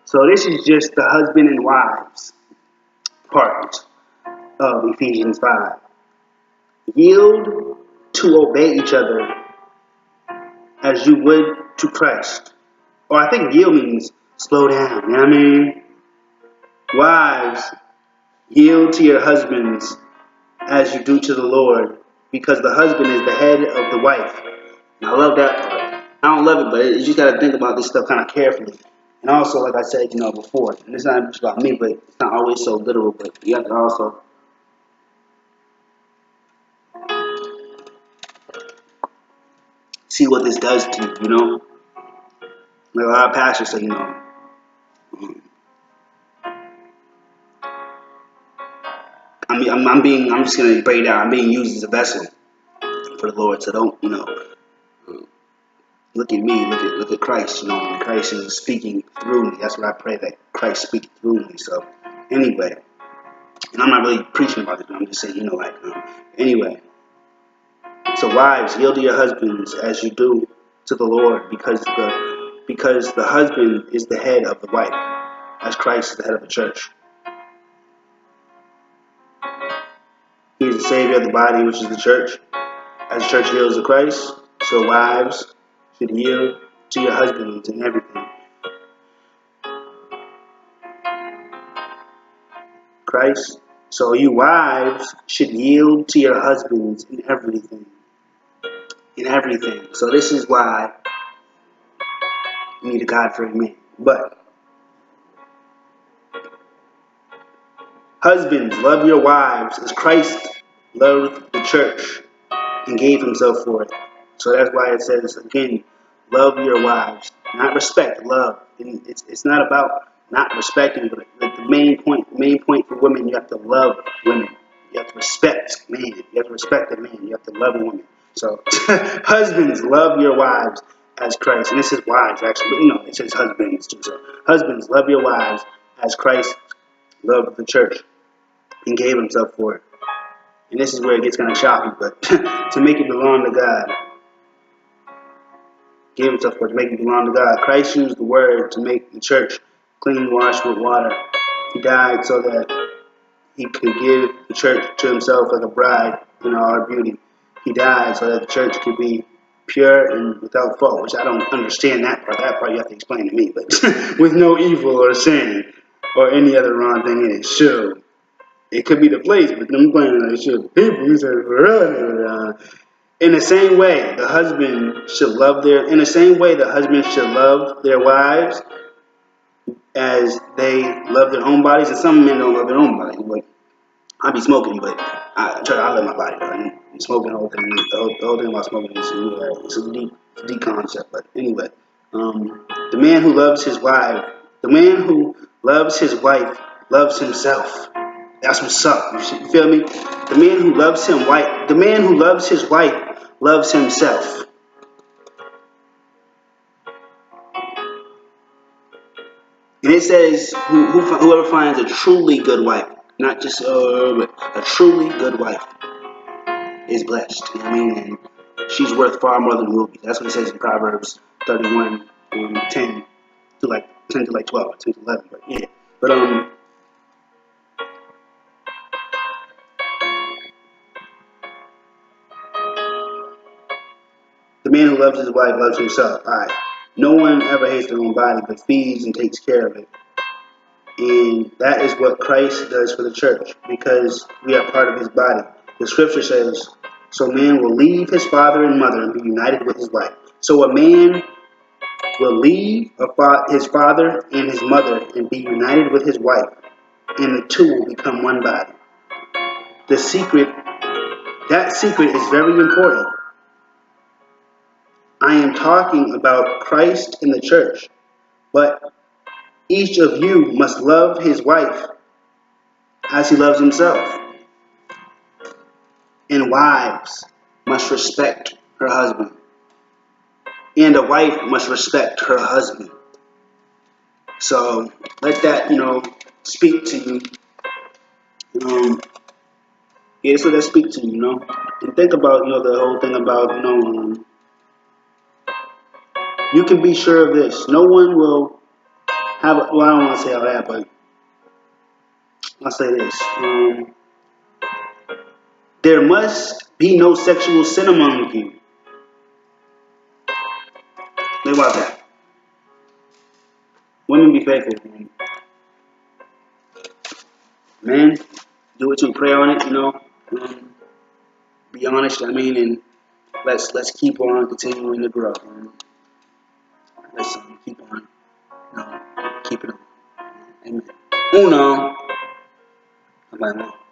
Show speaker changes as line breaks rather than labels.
So this is just the husband and wives part of Ephesians 5. Yield to obey each other as you would to Christ. Or I think yield means slow down, you know what I mean? Wives, yield to your husbands as you do to the Lord, because the husband is the head of the wife. And I love that part. I don't love it, but you just got to think about this stuff kind of carefully. And also, like I said, before, and it's not just about me, but it's not always so literal, but you have to also see what this does to you, Like a lot of pastors say, I'm just going to break it down. I'm being used as a vessel for the Lord. So don't, look at me, look at Christ, and Christ is speaking through me. That's what I pray, that Christ speaks through me. So anyway, and I'm not really preaching about it, I'm just saying, anyway. So wives, yield to your husbands as you do to the Lord, because the husband is the head of the wife, as Christ is the head of the church. He is the Savior of the body, which is the church. As the church yields to Christ, so wives should yield to your husbands in everything. Christ. So you wives should yield to your husbands in everything. In everything. So this is why you need a God-fearing man. But husbands, love your wives as Christ loved the church and gave himself for it. So that's why it says, again, love your wives. Not respect, love. And it's not about not respecting, but the main point for women, you have to love women. You have to respect man. You have to respect the man. You have to love a woman. So husbands, love your wives as Christ. And this is wives, actually. But, it says husbands too. So husbands, love your wives as Christ loved the church and gave himself for it. And this is where it gets kind of choppy, but to make it belong to God. Gave himself for it, to make it belong to God. Christ used the word to make the church clean, washed with water. He died so that he could give the church to himself like a bride in all her beauty. He died so that the church could be pure and without fault, which I don't understand that part. That part you have to explain to me. But with no evil or sin or any other wrong thing in it. Sure, it could be the place, but I'm playing like sure people. You say, in the same way, the husband should love their wives as they love their own bodies. And some men don't love their own bodies. But I be smoking, but I love my body. Right? I'm smoking the whole thing. The whole thing about smoking is it's a deep concept. But anyway, the man who loves his wife loves himself. That's what's up. You feel me? The man who loves his wife loves himself. And it says, whoever finds a truly good wife, not just but a truly good wife, is blessed. You know what I mean? And she's worth far more than rubies. That's what it says in Proverbs 31, 10 to 12, 10 to 11. But yeah, the man who loves his wife loves himself. All right. No one ever hates their own body, but feeds and takes care of it. And that is what Christ does for the church, because we are part of his body. The scripture says, so man will leave his father and mother and be united with his wife. So a man will leave his father and his mother and be united with his wife, and the two will become one body. That secret is very important. I am talking about Christ and the church, but each of you must love his wife as he loves himself. And wives must respect her husband. And a wife must respect her husband. So let that, speak to you. Yeah, so that speak to you, And think about, the whole thing about, you can be sure of this. No one will well, I don't want to say all that, but I'll say this. There must be no sexual sin among you. Think about that. Women be faithful. Men, do it too. Pray on it, be honest, and let's keep on continuing to grow. Let's keep on, keep it on. Amen. Uno. Bye-bye.